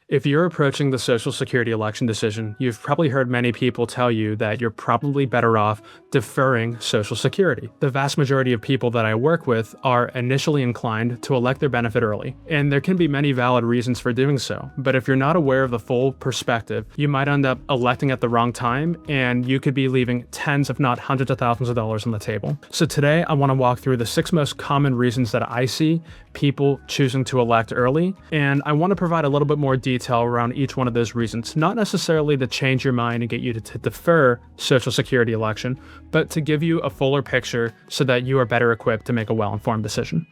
If you're approaching the Social Security election decision, you've probably heard many people tell you that you're probably better off deferring Social Security. The vast majority of people that I work with are initially inclined to elect their benefit early, and there can be many valid reasons for doing so. But if you're not aware of the full perspective, you might end up electing at the wrong time, and you could be leaving tens, if not hundreds of thousands of dollars on the table. So today, I want to walk through the 6 most common reasons that I see people choosing to elect early, and I want to provide a little bit more detail around each one of those reasons, not necessarily to change your mind and get you to defer Social Security election, but to give you a fuller picture so that you are better equipped to make a well-informed decision.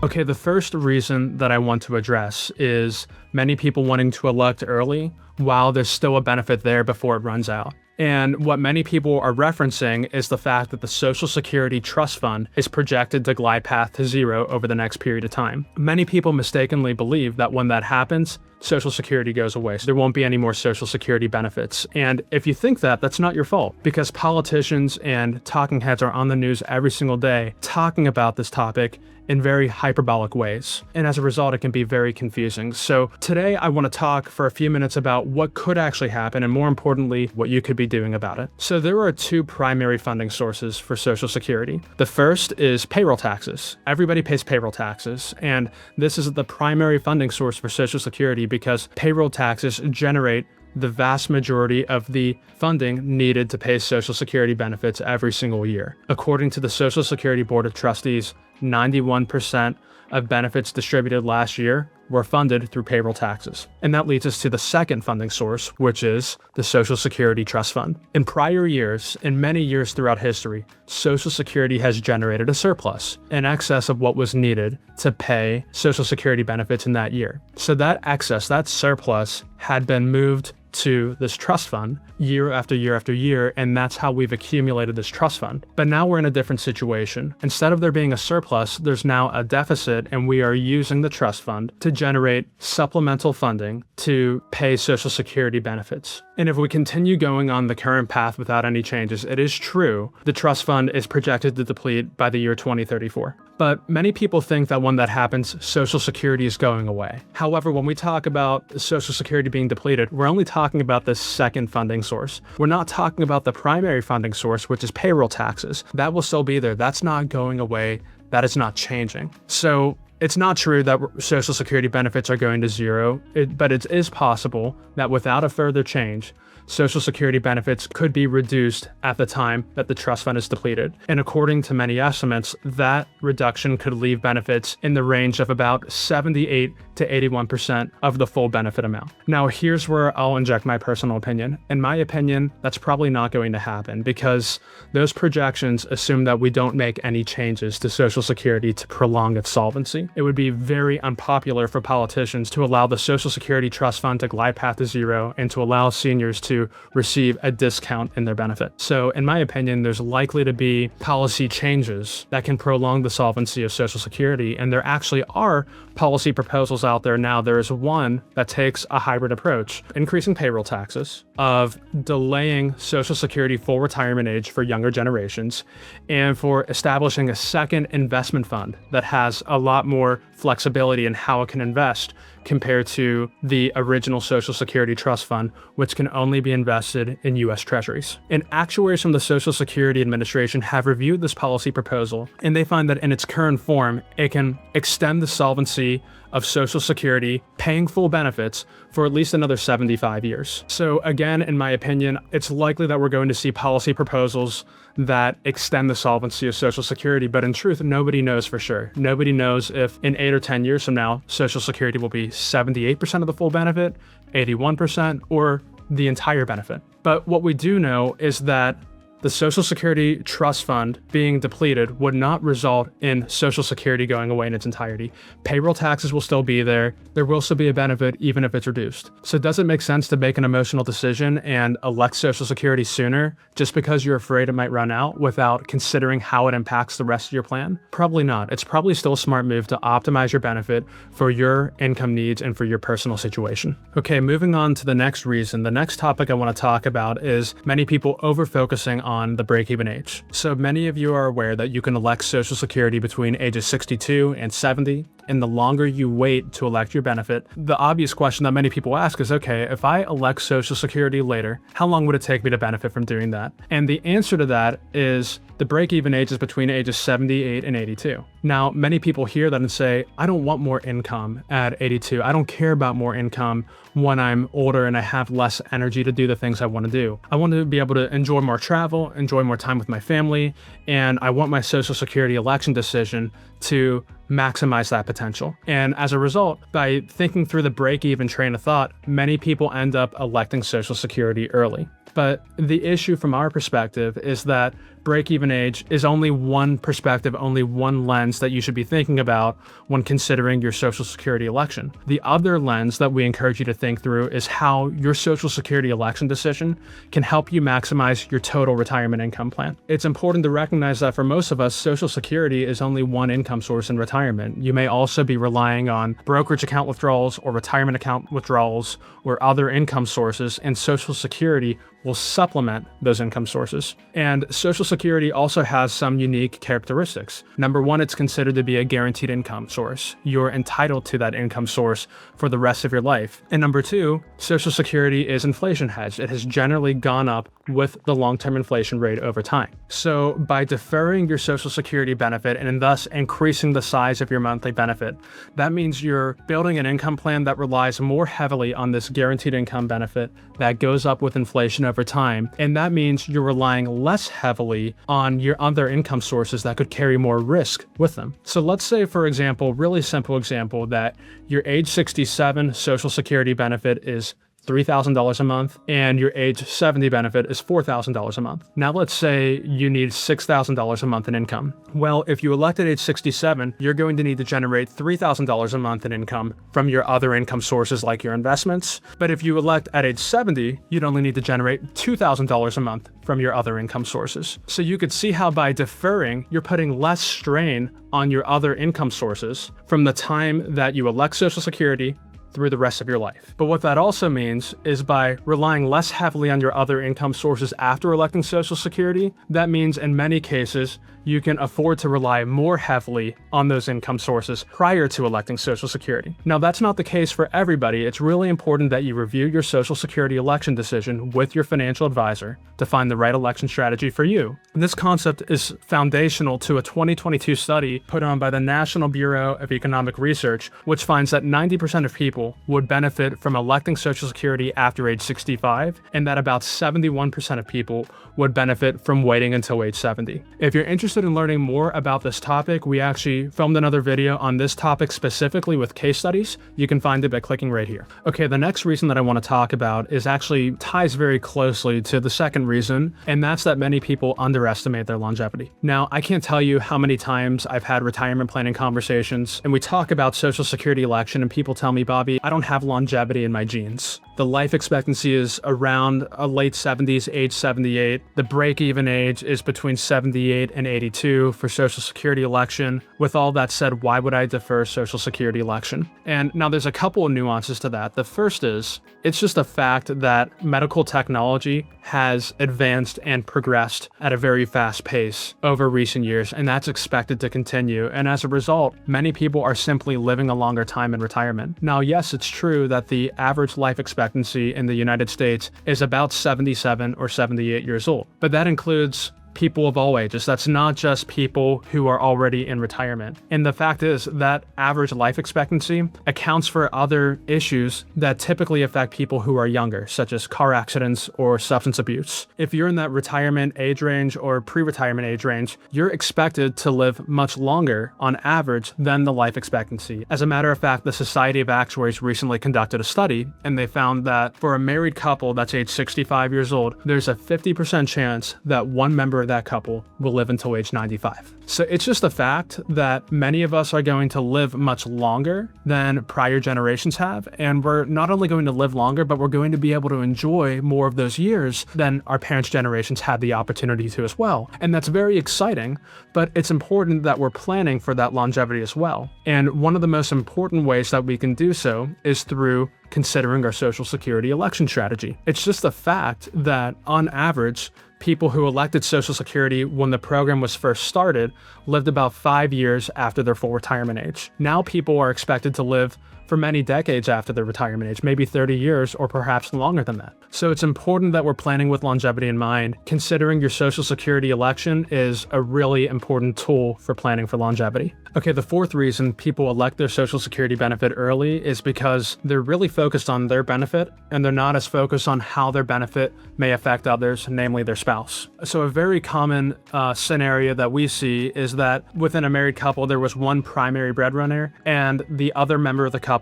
Okay, the first reason that I want to address is many people wanting to elect early while there's still a benefit there before it runs out. And what many people are referencing is the fact that the Social Security Trust Fund is projected to glide path to zero over the next period of time. Many people mistakenly believe that when that happens, Social Security goes away, so there won't be any more Social Security benefits. And if you think that, that's not your fault, because politicians and talking heads are on the news every single day talking about this topic in very hyperbolic ways. And as a result, it can be very confusing. So today I want to talk for a few minutes about what could actually happen, and more importantly, what you could be doing about it. So there are 2 primary funding sources for Social Security. The first is payroll taxes. Everybody pays payroll taxes, and this is the primary funding source for Social Security because payroll taxes generate the vast majority of the funding needed to pay Social Security benefits every single year. According to the Social Security Board of Trustees, 91% of benefits distributed last year were funded through payroll taxes. And that leads us to the second funding source, which is the Social Security Trust Fund. In prior years, in many years throughout history, Social Security has generated a surplus in excess of what was needed to pay Social Security benefits in that year. So that excess, that surplus, had been moved to this trust fund year after year after year, and that's how we've accumulated this trust fund. But now we're in a different situation. Instead of there being a surplus, there's now a deficit, and we are using the trust fund to generate supplemental funding to pay Social Security benefits. And if we continue going on the current path without any changes, it is true the trust fund is projected to deplete by the year 2034. But many people think that when that happens, Social Security is going away. However, when we talk about Social Security being depleted, we're only talking about the second funding source. We're not talking about the primary funding source, which is payroll taxes. That will still be there. That's not going away. That is not changing. So it's not true that Social Security benefits are going to zero, but it is possible that without a further change, Social Security benefits could be reduced at the time that the trust fund is depleted. And according to many estimates, that reduction could leave benefits in the range of about 78 to 81% of the full benefit amount. Now, here's where I'll inject my personal opinion. In my opinion, that's probably not going to happen because those projections assume that we don't make any changes to Social Security to prolong its solvency. It would be very unpopular for politicians to allow the Social Security Trust Fund to glide path to zero and to allow seniors to receive a discount in their benefit. So in my opinion, there's likely to be policy changes that can prolong the solvency of Social Security, and there actually are policy proposals out there now. There is one that takes a hybrid approach, increasing payroll taxes, of delaying Social Security full retirement age for younger generations, and for establishing a second investment fund that has a lot more flexibility in how it can invest compared to the original Social Security Trust Fund, which can only be invested in U.S. Treasuries. And actuaries from the Social Security Administration have reviewed this policy proposal, and they find that in its current form, it can extend the solvency of Social Security paying full benefits for at least another 75 years. So again, in my opinion, it's likely that we're going to see policy proposals that extend the solvency of Social Security, but in truth, nobody knows for sure. Nobody knows if in 8 or 10 years from now, Social Security will be 78% of the full benefit, 81%, or the entire benefit. But what we do know is that the Social Security Trust Fund being depleted would not result in Social Security going away in its entirety. Payroll taxes will still be there. There will still be a benefit even if it's reduced. So does it make sense to make an emotional decision and elect Social Security sooner just because you're afraid it might run out without considering how it impacts the rest of your plan? Probably not. It's probably still a smart move to optimize your benefit for your income needs and for your personal situation. Okay, moving on to the next reason. The next topic I want to talk about is many people over-focusing on the break-even age. So many of you are aware that you can elect Social Security between ages 62 and 70, and the longer you wait to elect your benefit, the obvious question that many people ask is, okay, if I elect Social Security later, how long would it take me to benefit from doing that? And the answer to that is the break-even age is between ages 78 and 82. Now, many people hear that and say, I don't want more income at 82. I don't care about more income when I'm older and I have less energy to do the things I want to do. I want to be able to enjoy more travel, enjoy more time with my family, and I want my Social Security election decision to maximize that potential. And as a result, by thinking through the break-even train of thought, many people end up electing Social Security early. But the issue from our perspective is that break-even age is only one perspective, only one lens that you should be thinking about when considering your Social Security election. The other lens that we encourage you to think through is how your Social Security election decision can help you maximize your total retirement income plan. It's important to recognize that for most of us, Social Security is only one income source in retirement. You may also be relying on brokerage account withdrawals or retirement account withdrawals or other income sources, and Social Security will supplement those income sources. And Social Security also has some unique characteristics. Number one, it's considered to be a guaranteed income source. You're entitled to that income source for the rest of your life. And number two, Social Security is inflation hedged. It has generally gone up with the long-term inflation rate over time. So by deferring your Social Security benefit and thus increasing the size of your monthly benefit, that means you're building an income plan that relies more heavily on this guaranteed income benefit that goes up with inflation over time. And that means you're relying less heavily on your other income sources that could carry more risk with them. So let's say, for example, really simple example, that your age 67 Social Security benefit is $3,000 a month, and your age 70 benefit is $4,000 a month. Now let's say you need $6,000 a month in income. Well, if you elect at age 67, you're going to need to generate $3,000 a month in income from your other income sources like your investments. But if you elect at age 70, you'd only need to generate $2,000 a month from your other income sources. So you could see how by deferring, you're putting less strain on your other income sources from the time that you elect Social Security through the rest of your life. But what that also means is by relying less heavily on your other income sources after electing Social Security, that means in many cases, you can afford to rely more heavily on those income sources prior to electing Social Security. Now, that's not the case for everybody. It's really important that you review your Social Security election decision with your financial advisor to find the right election strategy for you. This concept is foundational to a 2022 study put on by the National Bureau of Economic Research, which finds that 90% of people would benefit from electing Social Security after age 65, and that about 71% of people would benefit from waiting until age 70. If you're interested in learning more about this topic, we actually filmed another video on this topic specifically with case studies. You can find it by clicking right here. Okay, the next reason that I want to talk about is actually ties very closely to the second reason, and that's that many people underestimate their longevity. Now, I can't tell you how many times I've had retirement planning conversations, and we talk about Social Security election, and people tell me, Bobby, I don't have longevity in my genes. The life expectancy is around a late 70s, age 78. The break-even age is between 78 and 82 for Social Security election. With all that said, why would I defer Social Security election? And now there's a couple of nuances to that. The first is, it's just a fact that medical technology has advanced and progressed at a very fast pace over recent years, and that's expected to continue. And as a result, many people are simply living a longer time in retirement. Now, yes, it's true that the average life expectancy in the United States is about 77 or 78 years old, but that includes people of all ages. That's not just people who are already in retirement. And the fact is that average life expectancy accounts for other issues that typically affect people who are younger, such as car accidents or substance abuse. If you're in that retirement age range or pre-retirement age range, you're expected to live much longer on average than the life expectancy. As a matter of fact, the Society of Actuaries recently conducted a study, and they found that for a married couple that's age 65 years old, there's a 50% chance that one member of that couple will live until age 95. So it's just a fact that many of us are going to live much longer than prior generations have, and we're not only going to live longer, but we're going to be able to enjoy more of those years than our parents' generations had the opportunity to as well. And that's very exciting, but it's important that we're planning for that longevity as well. And one of the most important ways that we can do so is through considering our Social Security election strategy. It's just a fact that on average, people who elected Social Security when the program was first started lived about 5 years after their full retirement age. Now people are expected to live for many decades after their retirement age, maybe 30 years or perhaps longer than that. So it's important that we're planning with longevity in mind. Considering your Social Security election is a really important tool for planning for longevity. Okay, the fourth reason people elect their Social Security benefit early is because they're really focused on their benefit and they're not as focused on how their benefit may affect others, namely their spouse. So a very common scenario that we see is that within a married couple, there was one primary breadwinner and the other member of the couple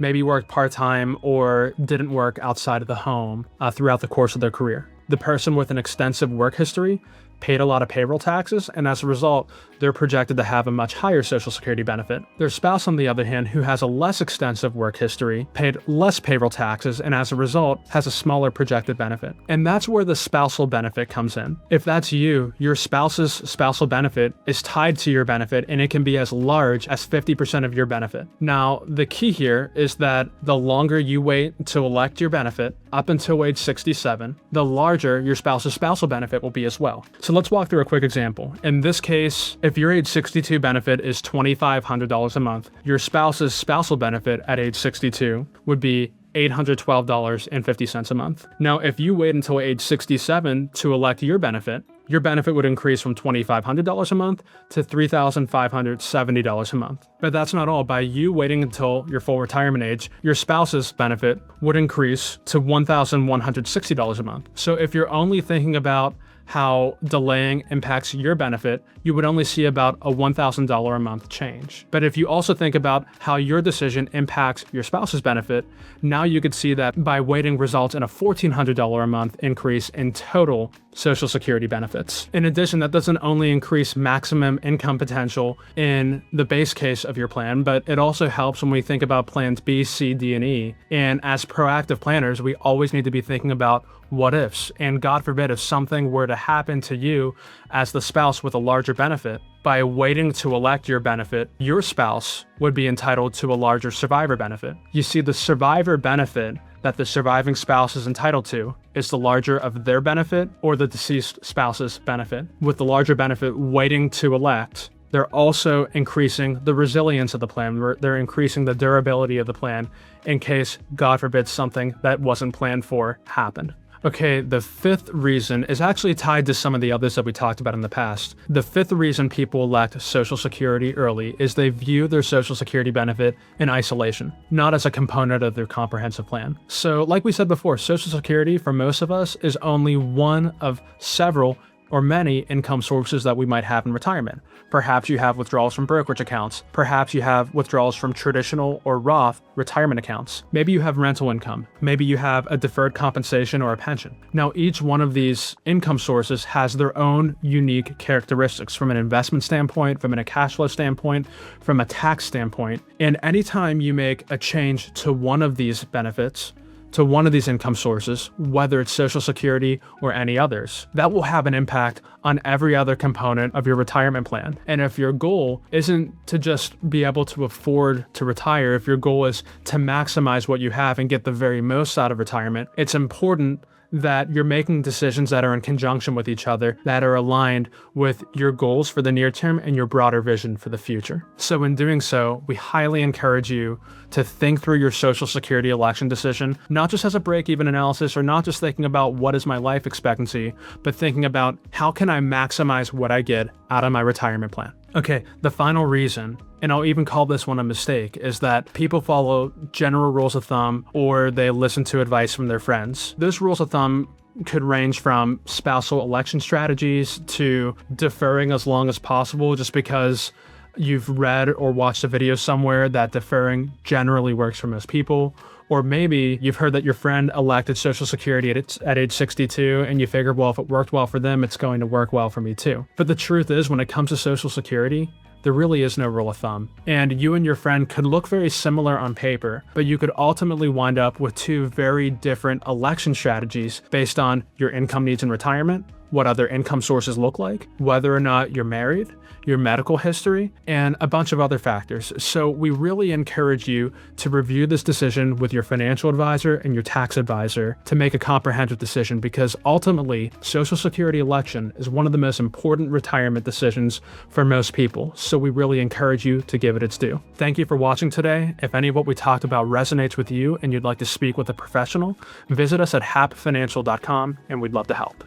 maybe worked part-time or didn't work outside of the home throughout the course of their career. The person with an extensive work history paid a lot of payroll taxes, and as a result, they're projected to have a much higher Social Security benefit. Their spouse, on the other hand, who has a less extensive work history, paid less payroll taxes, and as a result, has a smaller projected benefit. And that's where the spousal benefit comes in. If that's you, your spouse's spousal benefit is tied to your benefit, and it can be as large as 50% of your benefit. Now, the key here is that the longer you wait to elect your benefit, up until age 67, the larger your spouse's spousal benefit will be as well. So let's walk through a quick example. In this case, if your age 62 benefit is $2,500 a month, your spouse's spousal benefit at age 62 would be $812.50 a month. Now, if you wait until age 67 to elect your benefit would increase from $2,500 a month to $3,570 a month. But that's not all. By you waiting until your full retirement age, your spouse's benefit would increase to $1,160 a month. So if you're only thinking about how delaying impacts your benefit, you would only see about a $1,000 a month change. But if you also think about how your decision impacts your spouse's benefit, now you could see that by waiting results in a $1,400 a month increase in total Social Security benefits. In addition, that doesn't only increase maximum income potential in the base case of your plan, but it also helps when we think about plans B, C, D, and E. And as proactive planners, we always need to be thinking about what ifs. And God forbid, if something were to happen to you as the spouse with a larger benefit, by waiting to elect your benefit, your spouse would be entitled to a larger survivor benefit. You see, the survivor benefit that the surviving spouse is entitled to is the larger of their benefit or the deceased spouse's benefit. With the larger benefit waiting to elect, they're also increasing the resilience of the plan. They're increasing the durability of the plan in case, God forbid, something that wasn't planned for happened. Okay, the fifth reason is actually tied to some of the others that we talked about in the past. The fifth reason people elect Social Security early is they view their Social Security benefit in isolation, not as a component of their comprehensive plan. So like we said before, Social Security for most of us is only one of several or many income sources that we might have in retirement. Perhaps you have withdrawals from brokerage accounts. Perhaps you have withdrawals from traditional or Roth retirement accounts. Maybe you have rental income. Maybe you have a deferred compensation or a pension. Now, each one of these income sources has their own unique characteristics from an investment standpoint, from a cash flow standpoint, from a tax standpoint. And anytime you make a change to one of these benefits, to one of these income sources, whether it's Social Security or any others, that will have an impact on every other component of your retirement plan. And if your goal isn't to just be able to afford to retire, if your goal is to maximize what you have and get the very most out of retirement, it's important that you're making decisions that are in conjunction with each other, that are aligned with your goals for the near term and your broader vision for the future. So in doing so, we highly encourage you to think through your Social Security election decision, not just as a break-even analysis or not just thinking about what is my life expectancy, but thinking about how can I maximize what I get out of my retirement plan. Okay, the final reason, and I'll even call this one a mistake, is that people follow general rules of thumb or they listen to advice from their friends. Those rules of thumb could range from spousal election strategies to deferring as long as possible just because you've read or watched a video somewhere that deferring generally works for most people. Or maybe you've heard that your friend elected Social Security at age 62 and you figure, well, if it worked well for them, it's going to work well for me too. But the truth is, when it comes to Social Security, there really is no rule of thumb. And you and your friend could look very similar on paper, but you could ultimately wind up with two very different election strategies based on your income needs in retirement what other income sources look like, whether or not you're married, your medical history, and a bunch of other factors. So we really encourage you to review this decision with your financial advisor and your tax advisor to make a comprehensive decision, because ultimately, Social Security election is one of the most important retirement decisions for most people. So we really encourage you to give it its due. Thank you for watching today. If any of what we talked about resonates with you and you'd like to speak with a professional, visit us at hapfinancial.com and we'd love to help.